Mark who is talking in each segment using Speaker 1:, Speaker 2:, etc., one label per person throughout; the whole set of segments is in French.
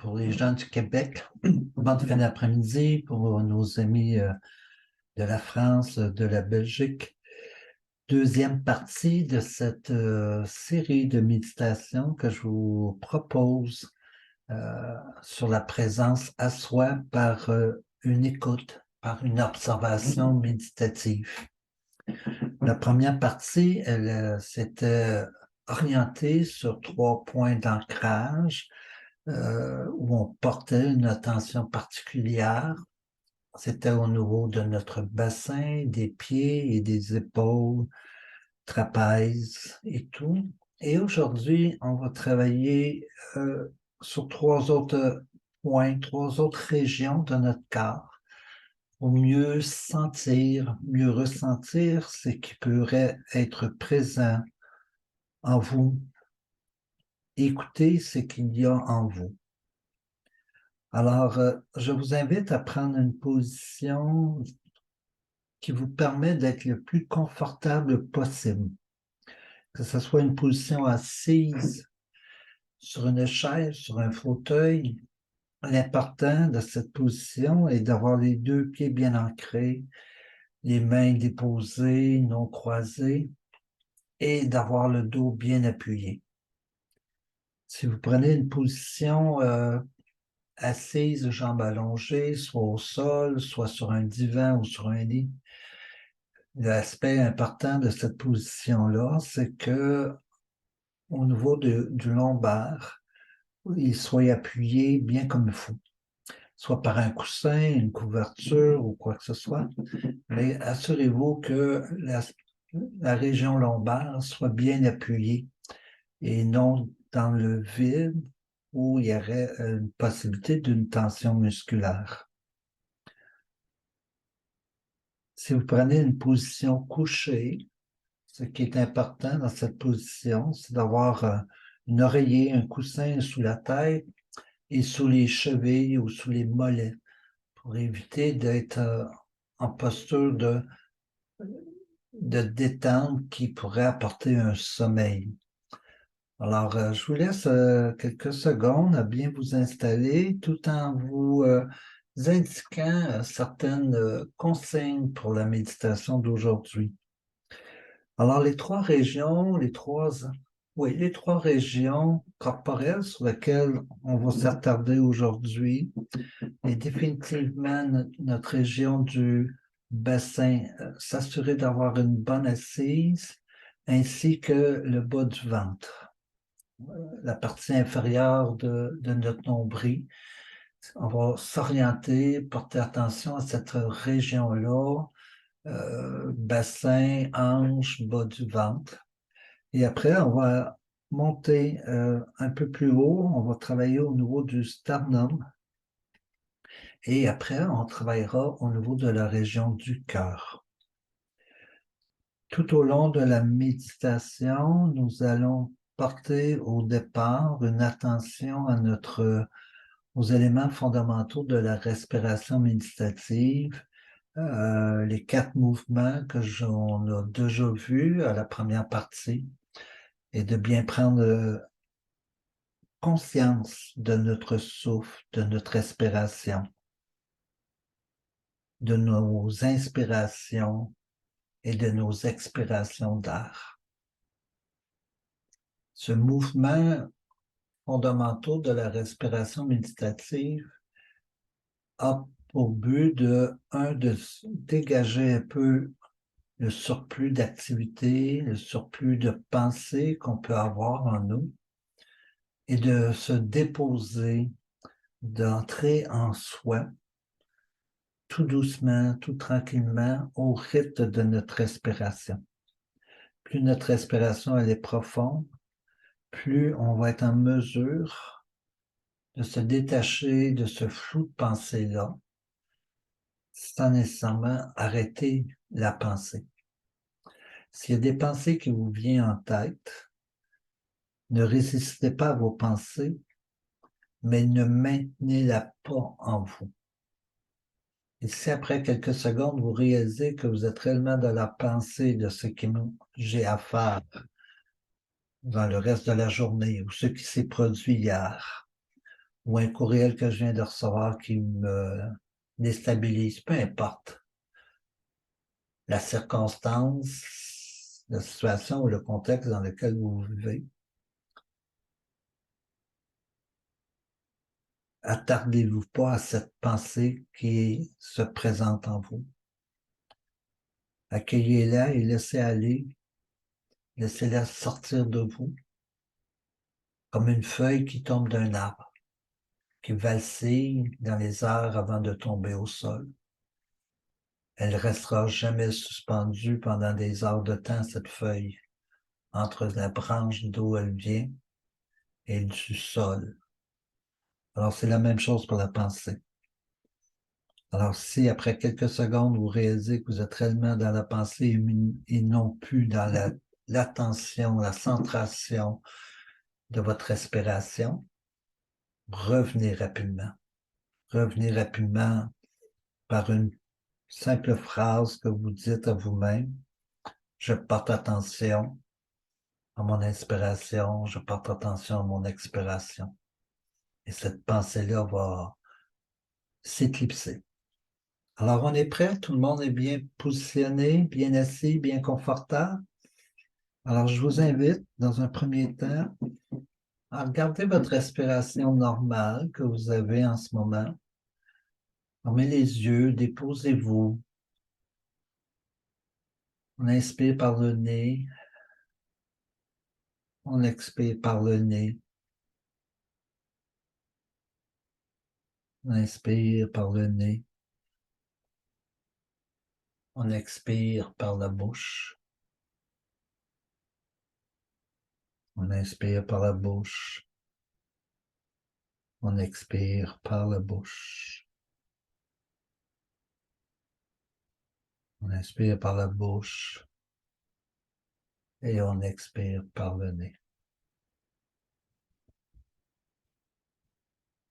Speaker 1: pour les gens du Québec. Bonne fin d'après-midi pour nos amis de la France, de la Belgique. Deuxième partie de cette série de méditations que je vous propose sur la présence à soi par une écoute, par une observation méditative. La première partie, elle s'était orientée sur 3 points d'ancrage où on portait une attention particulière. C'était au niveau de notre bassin, des pieds et des épaules, trapèze et tout. Et aujourd'hui, on va travailler sur 3 autres points, 3 autres régions de notre corps pour mieux sentir, mieux ressentir ce qui pourrait être présent en vous. Écoutez ce qu'il y a en vous. Alors, je vous invite à prendre une position qui vous permet d'être le plus confortable possible. Que ce soit une position assise sur une chaise, sur un fauteuil. L'important de cette position est d'avoir les 2 pieds bien ancrés, les mains déposées, non croisées, et d'avoir le dos bien appuyé. Si vous prenez une position assise, jambes allongées, soit au sol, soit sur un divan ou sur un lit. L'aspect important de cette position-là, c'est que au niveau du lombaire, il soit appuyé bien comme il faut, soit par un coussin, une couverture ou quoi que ce soit. Mais assurez-vous que la région lombaire soit bien appuyée et non dans le vide où il y aurait une possibilité d'une tension musculaire. Si vous prenez une position couchée, ce qui est important dans cette position, c'est d'avoir une oreiller, un coussin sous la tête et sous les chevilles ou sous les mollets pour éviter d'être en posture de détente qui pourrait apporter un sommeil. Alors, je vous laisse quelques secondes à bien vous installer tout en vous indiquant certaines consignes pour la méditation d'aujourd'hui. Alors, les 3 régions, les trois régions corporelles sur lesquelles on va s'attarder aujourd'hui est définitivement notre région du bassin, s'assurer d'avoir une bonne assise, ainsi que le bas du ventre, la partie inférieure de notre nombril. On va s'orienter, porter attention à cette région-là, bassin, hanche, bas du ventre. Et après, on va monter un peu plus haut, on va travailler au niveau du sternum. Et après, on travaillera au niveau de la région du cœur. Tout au long de la méditation, nous allons porter au départ une attention à aux éléments fondamentaux de la respiration méditative, les 4 mouvements que on a déjà vus à la première partie, et de bien prendre conscience de notre souffle, de notre respiration, de nos inspirations et de nos expirations d'air. Ce mouvement fondamental de la respiration méditative a pour but de dégager un peu le surplus d'activité, le surplus de pensée qu'on peut avoir en nous et de se déposer, d'entrer en soi tout doucement, tout tranquillement au rythme de notre respiration. Plus notre respiration elle est profonde, plus on va être en mesure de se détacher de ce flou de pensée-là sans nécessairement arrêter la pensée. S'il y a des pensées qui vous viennent en tête, ne résistez pas à vos pensées, mais ne maintenez-la pas en vous. Et si après quelques secondes, vous réalisez que vous êtes réellement dans la pensée de ce que j'ai à faire dans le reste de la journée ou ce qui s'est produit hier, ou un courriel que je viens de recevoir qui me déstabilise, peu importe la circonstance, la situation ou le contexte dans lequel vous vivez. Attardez-vous pas à cette pensée qui se présente en vous. Accueillez-la et laissez aller, laissez-la sortir de vous comme une feuille qui tombe d'un arbre, qui vacille dans les airs avant de tomber au sol. Elle restera jamais suspendue pendant des heures de temps, cette feuille, entre la branche d'où elle vient et du sol. Alors, c'est la même chose pour la pensée. Alors, si après quelques secondes, vous réalisez que vous êtes réellement dans la pensée et non plus dans l'attention, la centration de votre respiration, revenez rapidement. Revenez rapidement par une simple phrase que vous dites à vous-même. Je porte attention à mon inspiration, je porte attention à mon expiration. Et cette pensée-là va s'éclipser. Alors, on est prêt? Tout le monde est bien positionné, bien assis, bien confortable? Alors, je vous invite, dans un premier temps, à regarder votre respiration normale que vous avez en ce moment. Fermez les yeux, déposez-vous. On inspire par le nez. On expire par le nez. On inspire par le nez. On expire par la bouche. On inspire par la bouche. On expire par la bouche. On inspire par la bouche et on expire par le nez.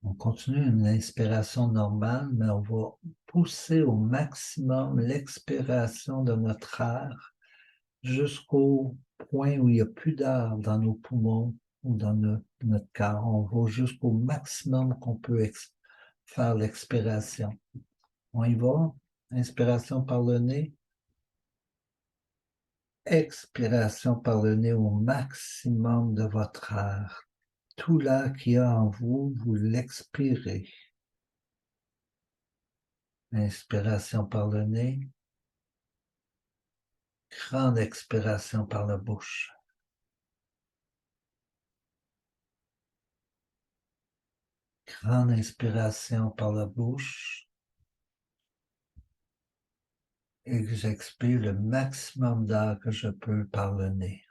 Speaker 1: On continue une inspiration normale, mais on va pousser au maximum l'expiration de notre air jusqu'au point où il n'y a plus d'air dans nos poumons ou dans notre corps. On va jusqu'au maximum qu'on peut faire l'expiration. On y va. Inspiration par le nez. Expiration par le nez au maximum de votre air. Tout l'air qu'il y a en vous, vous l'expirez. Inspiration par le nez. Grande expiration par la bouche. Grande inspiration par la bouche. Et j'expire le maximum d'air que je peux par le nez.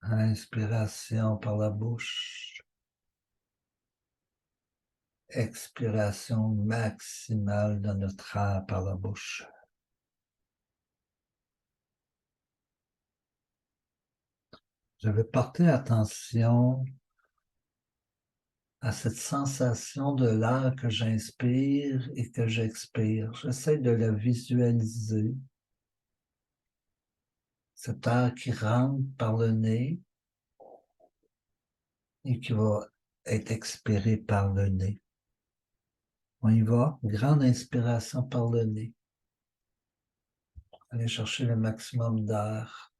Speaker 1: Inspiration par la bouche. Expiration maximale de notre air par la bouche. Je vais porter attention à cette sensation de l'air que j'inspire et que j'expire. J'essaie de la visualiser. Cet air qui rentre par le nez et qui va être expiré par le nez. On y va. Grande inspiration par le nez. Allez chercher le maximum d'air.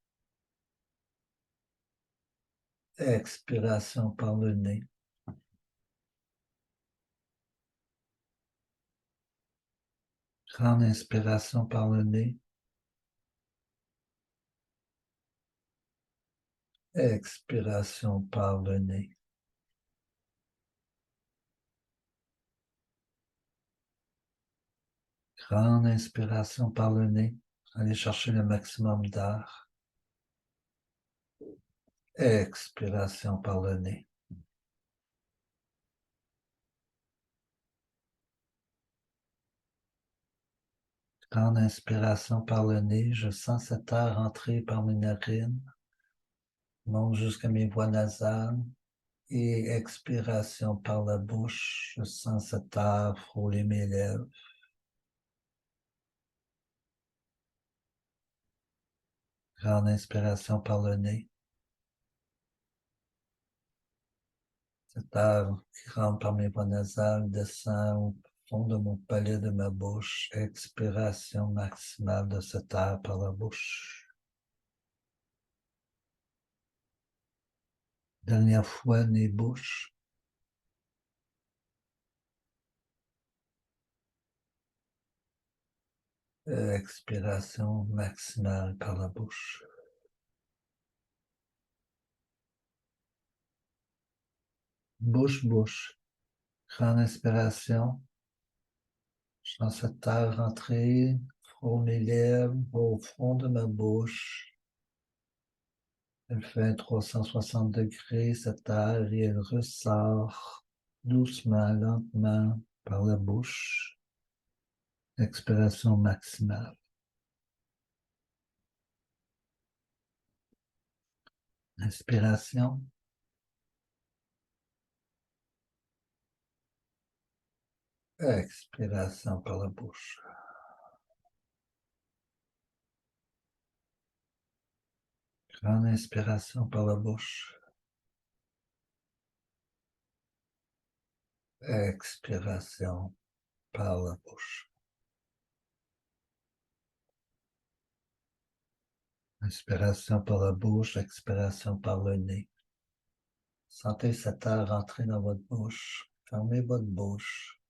Speaker 1: Expiration par le nez. Grande inspiration par le nez. Expiration par le nez. Grande inspiration par le nez. Allez chercher le maximum d'air. Expiration par le nez. Grande inspiration par le nez. Je sens cet air entrer par mes narines. Monte jusqu'à mes voies nasales. Et expiration par la bouche. Je sens cet air frôler mes lèvres. Grande inspiration par le nez. Cet air qui rentre par mes voies nasales descend au fond de mon palais de ma bouche. Expiration maximale de cet air par la bouche. Dernière fois, nez-bouche. Expiration maximale par la bouche. Bouche, bouche. Grande inspiration. Je sens cet air rentrer, frôle mes lèvres, au fond de ma bouche. Elle fait un 360 degrés, cet air, et elle ressort doucement, lentement par la bouche. Expiration maximale. Inspiration. Expiration par la bouche. Grande inspiration par la bouche. Expiration par la bouche. Inspiration par la bouche, expiration par le nez. Sentez cet air rentrer dans votre bouche. Fermez votre bouche.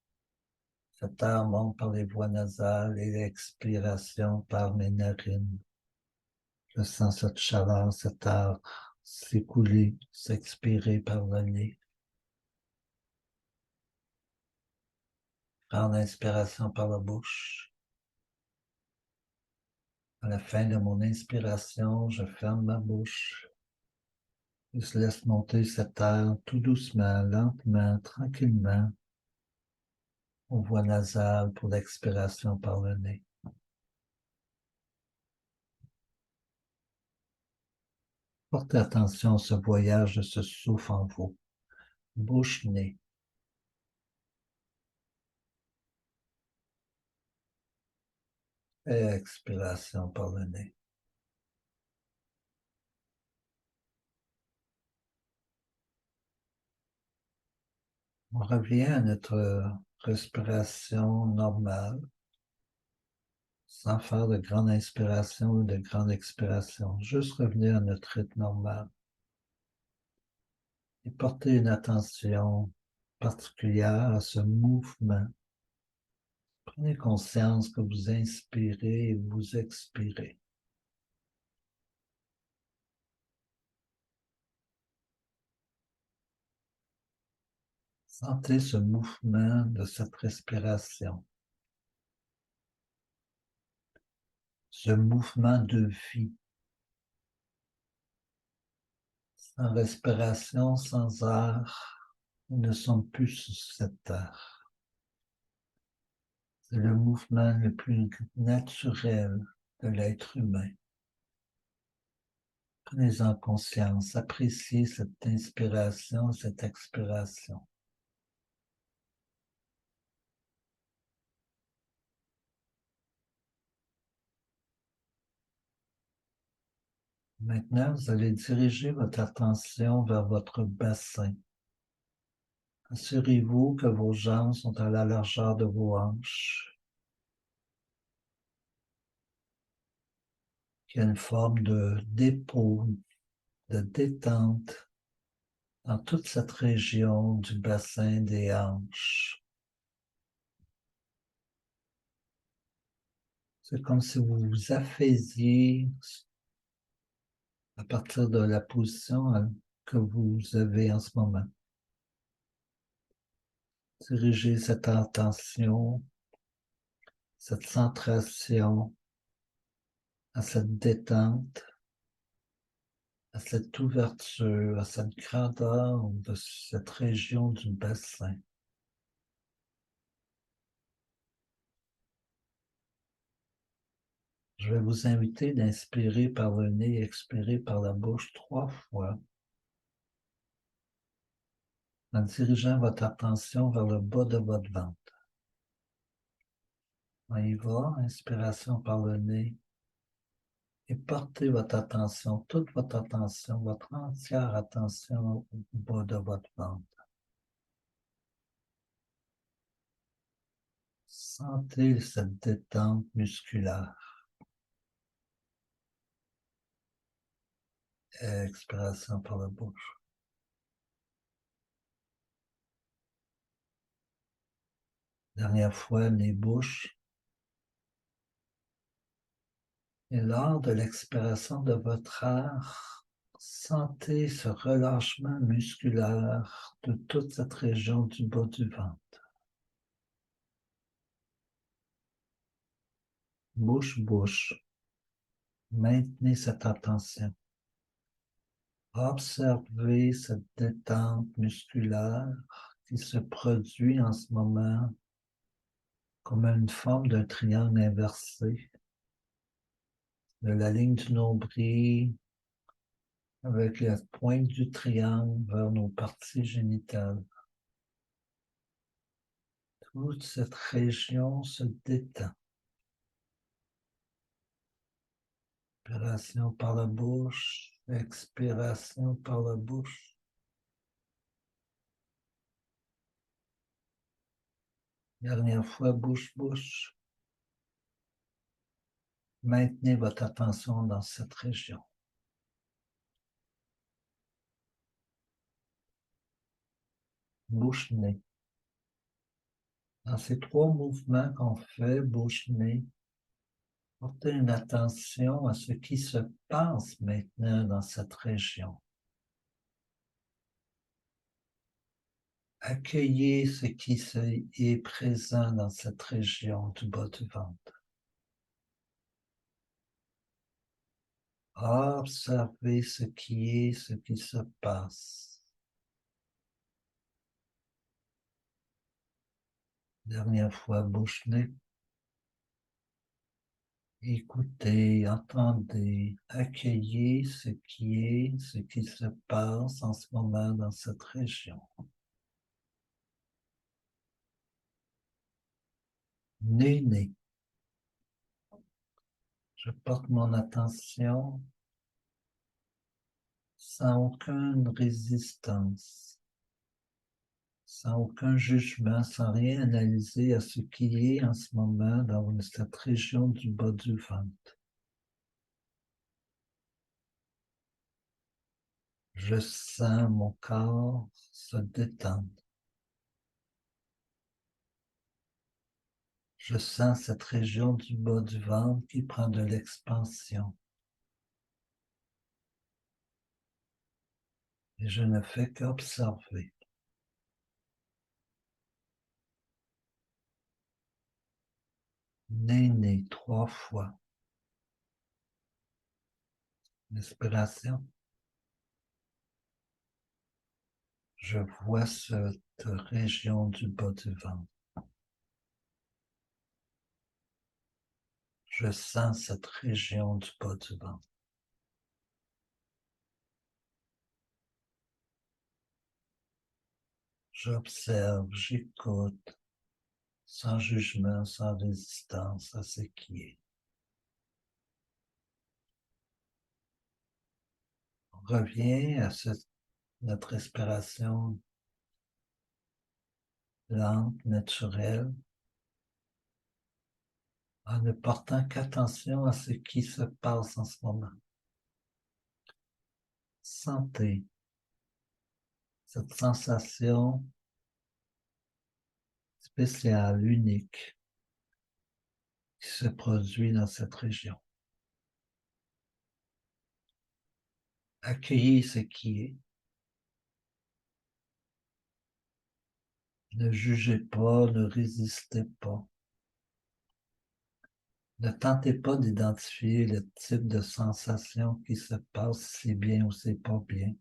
Speaker 1: Cet air monte par les voies nasales et l'expiration par mes narines. Je sens cette chaleur, cet air s'écouler, s'expirer par le nez. Grande inspiration par la bouche. À la fin de mon inspiration, je ferme ma bouche. Je laisse monter cet air tout doucement, lentement, tranquillement, aux voies nasales pour l'expiration par le nez. Portez attention à ce voyage de ce souffle en vous. Bouche-nez. Expiration par le nez. On revient à notre respiration normale, sans faire de grande inspiration ou de grande expiration. Juste revenir à notre rythme normal. Et porter une attention particulière à ce mouvement. Prenez conscience que vous inspirez et vous expirez. Sentez ce mouvement de cette respiration. Ce mouvement de vie. Sans respiration, sans air, nous ne sommes plus sur cette terre. C'est le mouvement le plus naturel de l'être humain. Prenez-en conscience, appréciez cette inspiration, cette expiration. Maintenant, vous allez diriger votre attention vers votre bassin. Assurez-vous que vos jambes sont à la largeur de vos hanches, qu'il y a une forme de dépôt, de détente dans toute cette région du bassin des hanches. C'est comme si vous vous affaisiez à partir de la position que vous avez en ce moment. Dirigez cette attention, cette centration à cette détente, à cette ouverture, à cette grandeur de cette région du bassin. Je vais vous inviter d'inspirer par le nez et expirer par la bouche 3 fois, en dirigeant votre attention vers le bas de votre ventre. On y va, inspiration par le nez, et portez votre attention, toute votre attention, votre entière attention au bas de votre ventre. Sentez cette détente musculaire. Expiration par la bouche. Dernière fois, les bouches. Et lors de l'expiration de votre air, sentez ce relâchement musculaire de toute cette région du bas du ventre. Bouche. Maintenez cette attention. Observez cette détente musculaire qui se produit en ce moment comme une forme d'un triangle inversé de la ligne du nombril avec la pointe du triangle vers nos parties génitales. Toute cette région se détend. Inspiration par la bouche, expiration par la bouche. Dernière fois, bouche. Maintenez votre attention dans cette région. Bouche-nez. Dans ces trois mouvements qu'on fait, bouche-nez, portez une attention à ce qui se passe maintenant dans cette région. Accueillez ce qui est présent dans cette région du bas du ventre. Observez ce qui se passe. Dernière fois, bouche-nez. Écoutez, entendez, accueillez ce qui se passe en ce moment dans cette région. Nez. Je porte mon attention sans aucune résistance, sans aucun jugement, sans rien analyser à ce qui est en ce moment dans cette région du bas du ventre. Je sens mon corps se détendre. Je sens cette région du bas du ventre qui prend de l'expansion. Et je ne fais qu'observer. Nez, 3 fois. Inspiration. Je vois cette région du bas du ventre. Je sens cette région du bas du ventre. J'observe, j'écoute, sans jugement, sans résistance à ce qui est. On revient à notre respiration lente, naturelle, en ne portant qu'attention à ce qui se passe en ce moment. Sentez cette sensation spéciale, unique, qui se produit dans cette région. Accueillez ce qui est. Ne jugez pas, ne résistez pas. Ne tentez pas d'identifier le type de sensation qui se passe, si c'est bien ou c'est pas bien.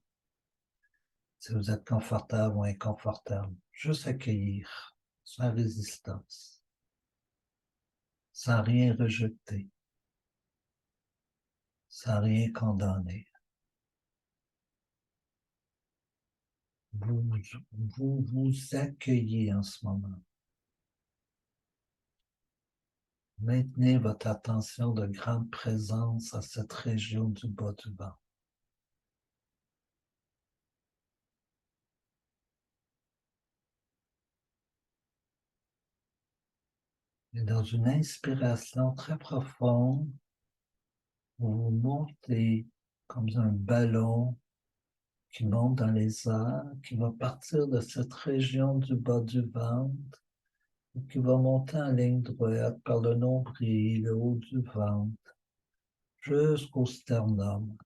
Speaker 1: Si vous êtes confortable ou inconfortable. Juste accueillir, sans résistance, sans rien rejeter, sans rien condamner. Vous accueillez en ce moment. Maintenez votre attention de grande présence à cette région du bas du ventre. Et dans une inspiration très profonde, vous montez comme un ballon qui monte dans les airs, qui va partir de cette région du bas du ventre, et qui va monter en ligne droite par le nombril, le haut du ventre, jusqu'au sternum.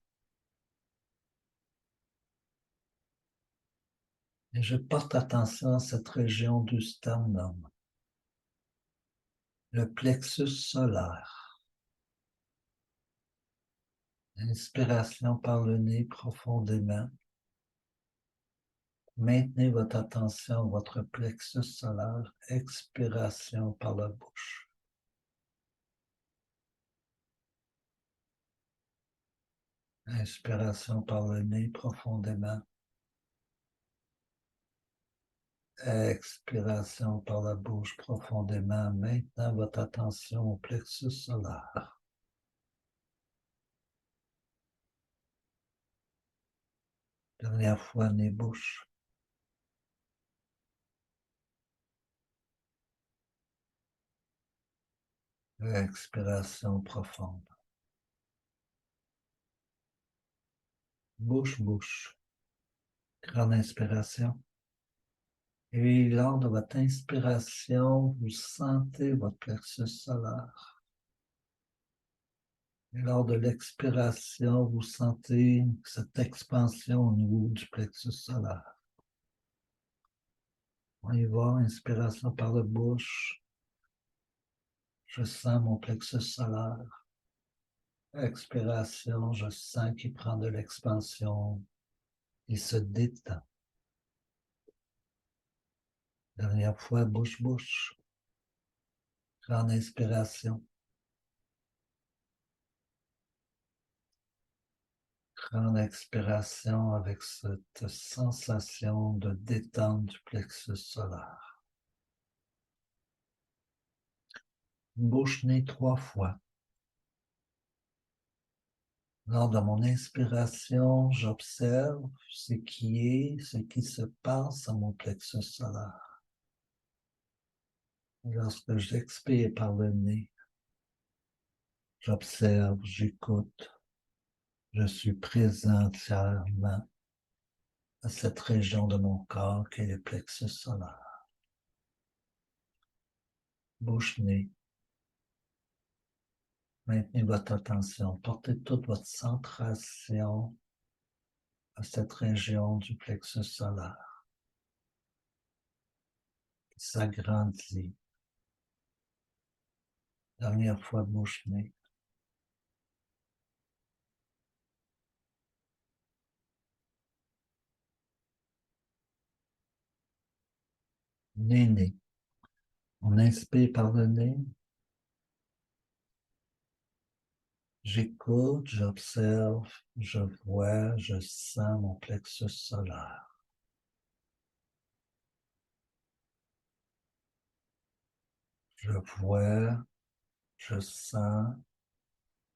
Speaker 1: Et je porte attention à cette région du sternum, le plexus solaire. Inspiration par le nez profondément. Maintenez votre attention à votre plexus solaire. Expiration par la bouche. Inspiration par le nez profondément. Expiration par la bouche profondément. Maintenant, votre attention au plexus solaire. Dernière fois, nez-bouche. Expiration profonde. Bouche-bouche. Grande inspiration. Et lors de votre inspiration, vous sentez votre plexus solaire. Et lors de l'expiration, vous sentez cette expansion au niveau du plexus solaire. On y va, inspiration par la bouche. Je sens mon plexus solaire. Expiration, je sens qu'il prend de l'expansion. Il se détend. Dernière fois, bouche-bouche. Grande inspiration. Grande expiration avec cette sensation de détente du plexus solaire. Bouche-nez 3 fois. Lors de mon inspiration, j'observe ce qui se passe à mon plexus solaire. Lorsque j'expire par le nez, j'observe, j'écoute, je suis présent entièrement à cette région de mon corps qui est le plexus solaire. Bouche-nez. Maintenez votre attention, portez toute votre centration à cette région du plexus solaire qui s'agrandit. Dernière fois, bouche-nez. Nez-nez. On inspire par le nez. J'écoute, j'observe, je vois, je sens mon plexus solaire. Je vois, je sens,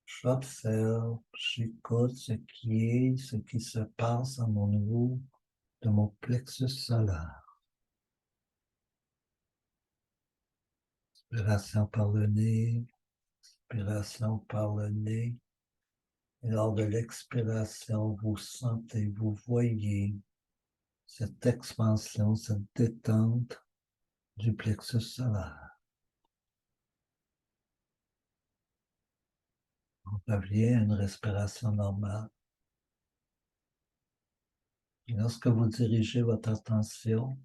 Speaker 1: j'observe, j'écoute ce qui se passe à mon niveau de mon plexus solaire. Inspiration par le nez, expiration par le nez. Et lors de l'expiration, vous sentez, vous voyez cette expansion, cette détente du plexus solaire. On revient à une respiration normale. Et lorsque vous dirigez votre attention,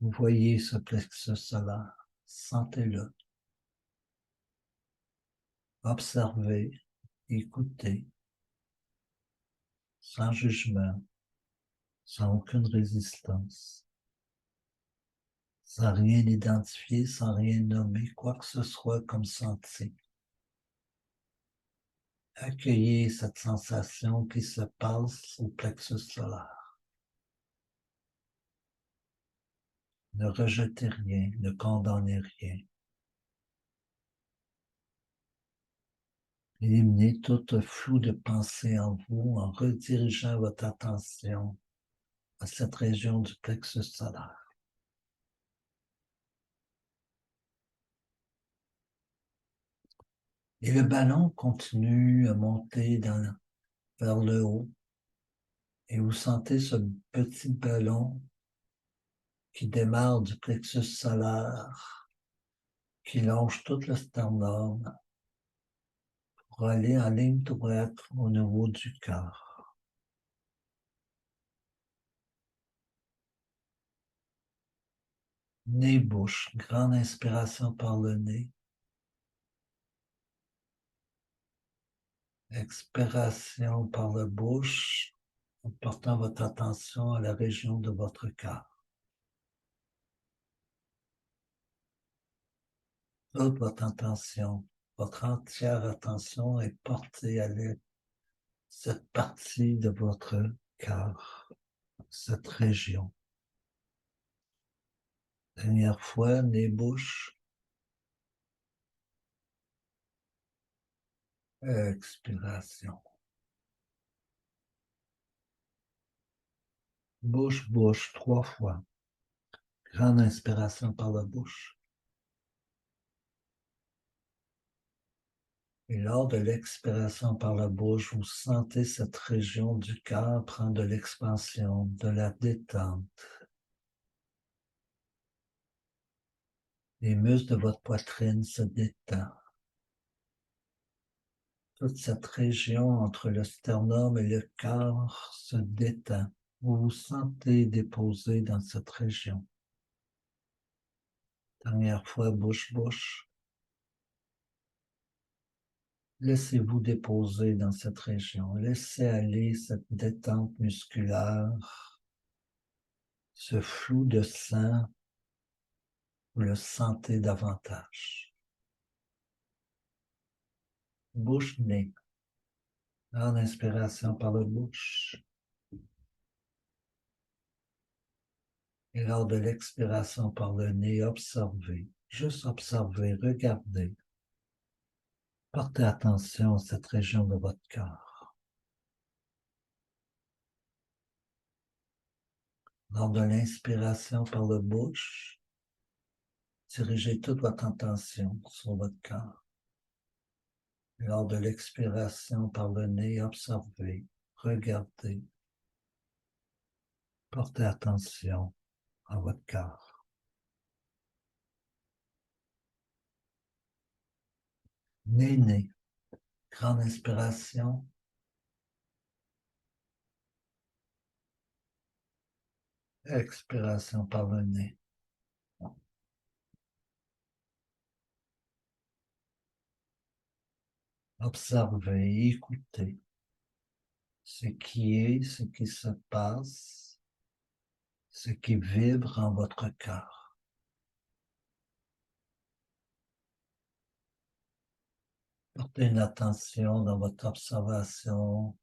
Speaker 1: vous voyez ce plexus solaire. Sentez-le. Observez, écoutez, sans jugement, sans aucune résistance, sans rien identifier, sans rien nommer, quoi que ce soit comme senti. Accueillez cette sensation qui se passe au plexus solaire. Ne rejetez rien, ne condamnez rien. Éliminez tout flou de pensée en vous en redirigeant votre attention à cette région du plexus solaire. Et le ballon continue à monter vers le haut. Et vous sentez ce petit ballon qui démarre du plexus solaire, qui longe tout le sternum pour aller en ligne droite au niveau du cœur. Nez-bouche, grande inspiration par le nez. Expiration par la bouche, en portant votre attention à la région de votre cœur. Toute votre attention, votre entière attention est portée à cette partie de votre cœur, cette région. Dernière fois, nez, bouche. Expiration. Bouche, bouche, 3 fois. Grande inspiration par la bouche. Et lors de l'expiration par la bouche, vous sentez cette région du cœur prendre de l'expansion, de la détente. Les muscles de votre poitrine se détendent. Toute cette région entre le sternum et le cœur se détend. Vous vous sentez déposé dans cette région. Dernière fois, bouche, bouche. Laissez-vous déposer dans cette région. Laissez aller cette détente musculaire, ce flou de sang. Vous le sentez davantage. Bouche-nez. En inspiration par la bouche. Et lors de l'expiration par le nez, observez. Juste observez, regardez. Portez attention à cette région de votre cœur. Lors de l'inspiration par la bouche, dirigez toute votre attention sur votre cœur. Lors de l'expiration par le nez, observez, regardez. Portez attention à votre cœur. Nez. Grande inspiration. Expiration par le nez. Observez, écoutez ce qui est, ce qui se passe, ce qui vibre en votre cœur. Portez une attention dans votre observation,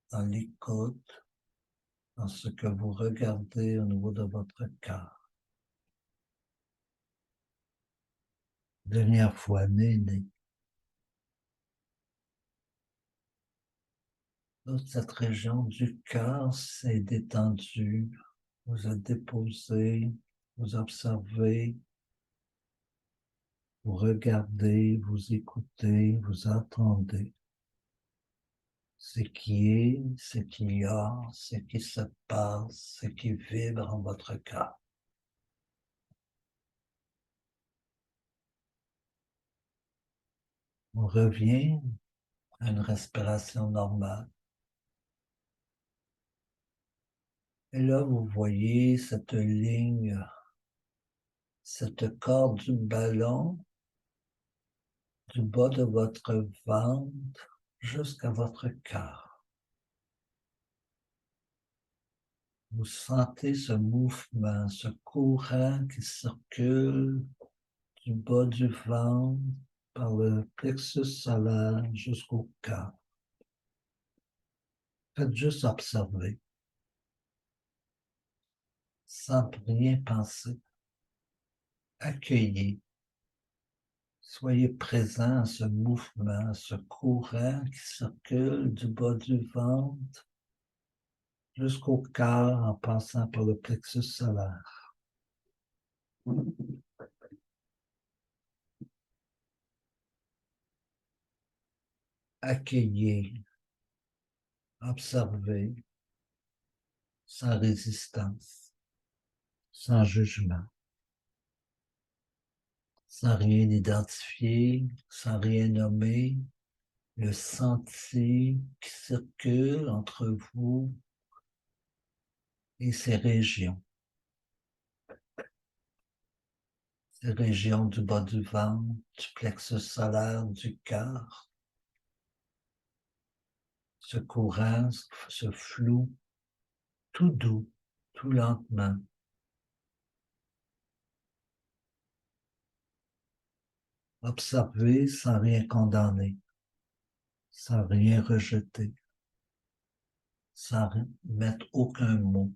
Speaker 1: dans l'écoute, dans ce que vous regardez au niveau de votre cœur. Dernière fois, nez. Toute cette région du cœur s'est détendue. Vous êtes déposé, vous observez, vous regardez, vous écoutez, vous entendez. Ce qui est, ce qu'il y a, ce qui se passe, ce qui vibre en votre cœur. On revient à une respiration normale. Et là, vous voyez cette ligne, cette corde du ballon, du bas de votre ventre jusqu'à votre cœur. Vous sentez ce mouvement, ce courant qui circule du bas du ventre par le plexus solaire jusqu'au cœur. Faites juste observer, sans rien penser. Accueillez. Soyez présent à ce mouvement, à ce courant qui circule du bas du ventre jusqu'au cœur en passant par le plexus solaire. accueillir, observer, sans résistance, sans jugement, sans rien identifier, sans rien nommer, le sentier qui circule entre vous et ces régions du bas du ventre, du plexus solaire, du cœur, ce courant, ce flou, tout doux, tout lentement. Observer sans rien condamner, sans rien rejeter, sans mettre aucun mot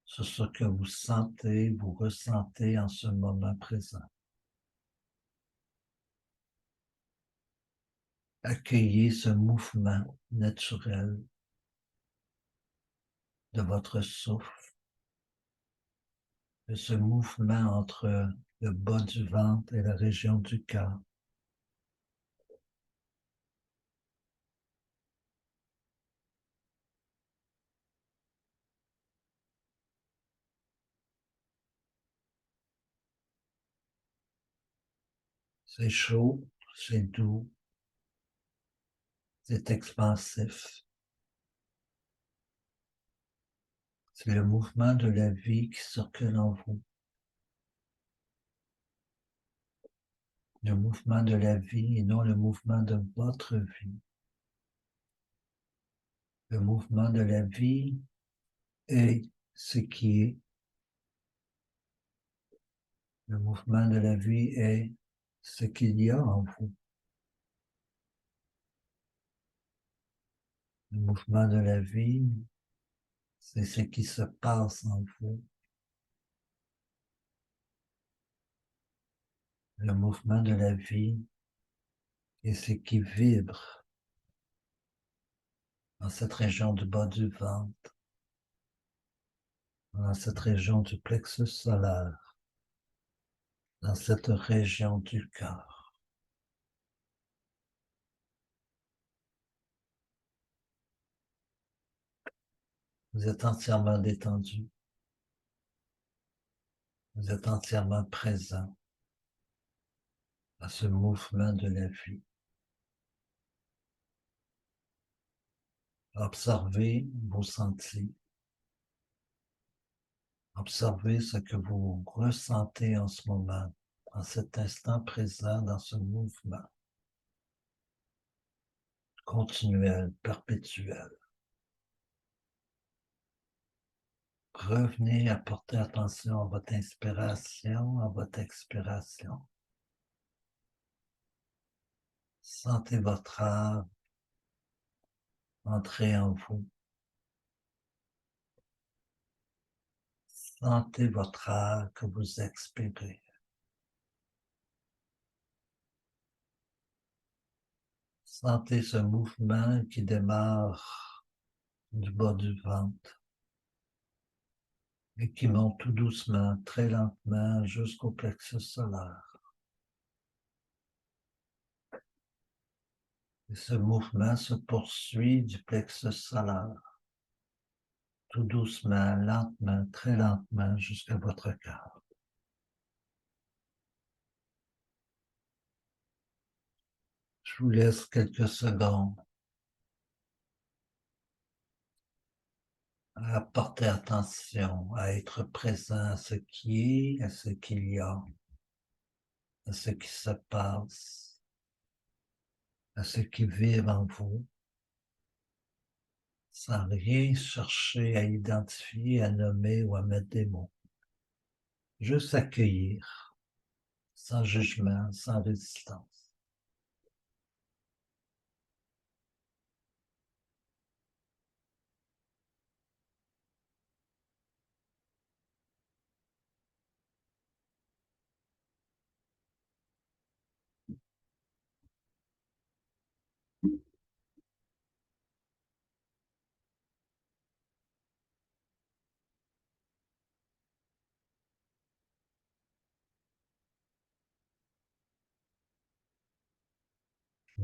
Speaker 1: sur ce que vous sentez, vous ressentez en ce moment présent. Accueillez ce mouvement naturel de votre souffle, de ce mouvement entre le bas du ventre et la région du cœur. C'est chaud, c'est doux, c'est expansif. C'est le mouvement de la vie qui circule en vous. Le mouvement de la vie et non le mouvement de votre vie. Le mouvement de la vie est ce qui est. Le mouvement de la vie est ce qu'il y a en vous. Le mouvement de la vie, c'est ce qui se passe en vous. Le mouvement de la vie est ce qui vibre dans cette région du bas du ventre, dans cette région du plexus solaire, dans cette région du cœur. Vous êtes entièrement détendu. Vous êtes entièrement présent à ce mouvement de la vie. Observez vos sentis. Observez ce que vous ressentez en ce moment, en cet instant présent, dans ce mouvement continuel, perpétuel. Revenez à porter attention à votre inspiration, à votre expiration. Sentez votre âme entrer en vous. Sentez votre âme que vous expirez. Sentez ce mouvement qui démarre du bas du ventre et qui monte tout doucement, très lentement, jusqu'au plexus solaire. Et ce mouvement se poursuit du plexus solaire, tout doucement, lentement, très lentement, jusqu'à votre cœur. Je vous laisse quelques secondes à porter attention, à être présent à ce qui est, à ce qu'il y a, à ce qui se passe, à ce qui vibre en vous, sans rien chercher à identifier, à nommer ou à mettre des mots. Juste accueillir, sans jugement, sans résistance.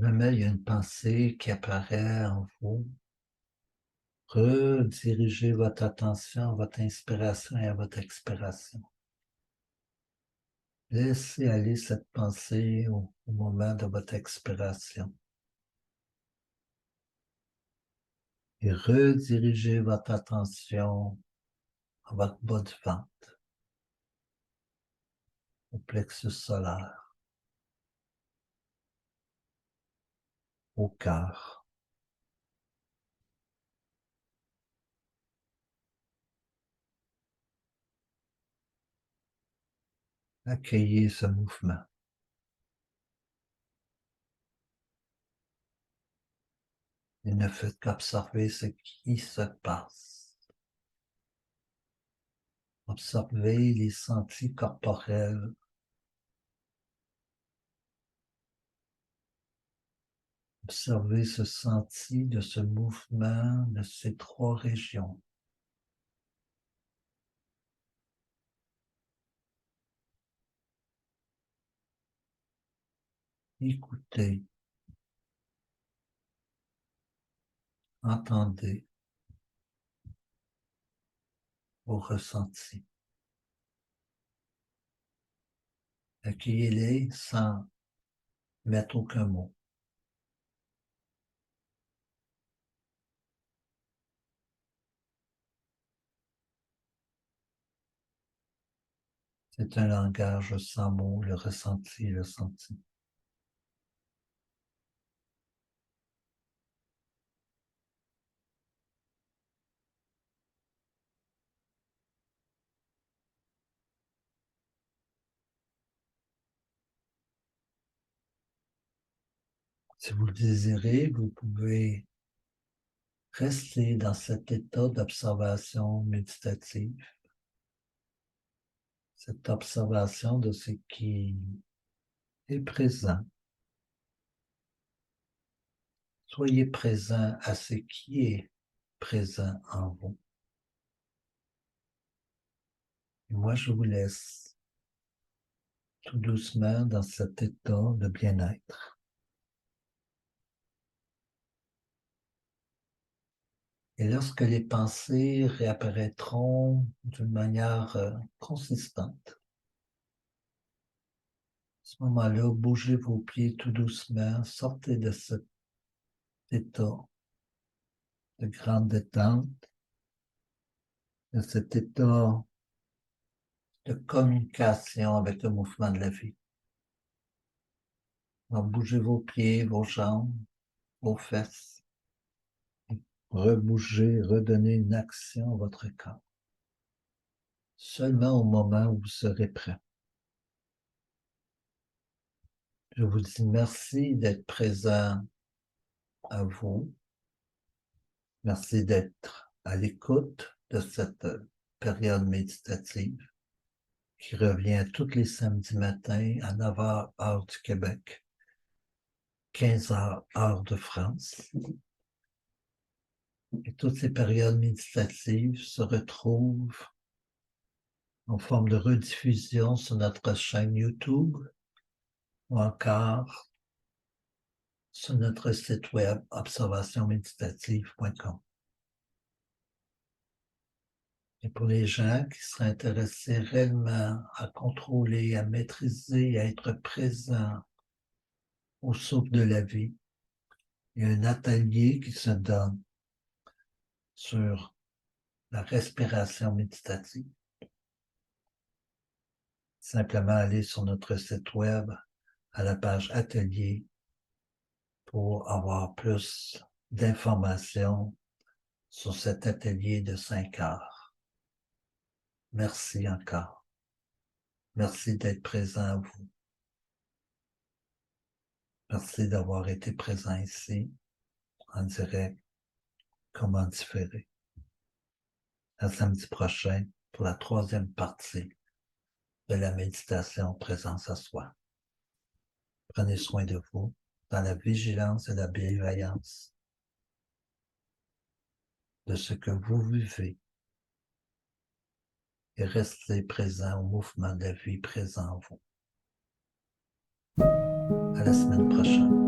Speaker 1: Jamais il y a une pensée qui apparaît en vous. Redirigez votre attention à votre inspiration et à votre expiration. Laissez aller cette pensée au moment de votre expiration. Et redirigez votre attention à votre bas du ventre, au plexus solaire, au cœur. Accueillez ce mouvement. Et ne faites qu'observer ce qui se passe. Observez les sentis corporels. Observez ce senti de ce mouvement de ces trois régions. Écoutez, entendez vos ressentis. Accueillez-les sans mettre aucun mot. C'est un langage sans mots, le ressenti, le senti. Si vous le désirez, vous pouvez rester dans cet état d'observation méditative, cette observation de ce qui est présent. Soyez présent à ce qui est présent en vous. Et moi, je vous laisse tout doucement dans cet état de bien-être. Et lorsque les pensées réapparaîtront d'une manière consistante, à ce moment-là, bougez vos pieds tout doucement, sortez de cet état de grande détente, de cet état de communication avec le mouvement de la vie. Donc, bougez vos pieds, vos jambes, vos fesses. Rebougez, redonnez une action à votre corps. Seulement au moment où vous serez prêt. Je vous dis merci d'être présent à vous. Merci d'être à l'écoute de cette période méditative qui revient tous les samedis matins à 9h heure du Québec, 15h heure de France. Et toutes ces périodes méditatives se retrouvent en forme de rediffusion sur notre chaîne YouTube ou encore sur notre site web observationméditative.com. Et pour les gens qui seraient intéressés réellement à contrôler, à maîtriser, à être présents au souffle de la vie, il y a un atelier qui se donne sur la respiration méditative. Simplement aller sur notre site web à la page Atelier pour avoir plus d'informations sur cet atelier de 5 heures. Merci encore. Merci d'être présent à vous. Merci d'avoir été présent ici, en direct, comme en différé. À samedi prochain pour la 3e partie de la méditation présence à soi. Prenez soin de vous dans la vigilance et la bienveillance de ce que vous vivez et restez présent au mouvement de la vie présent en vous. À la semaine prochaine.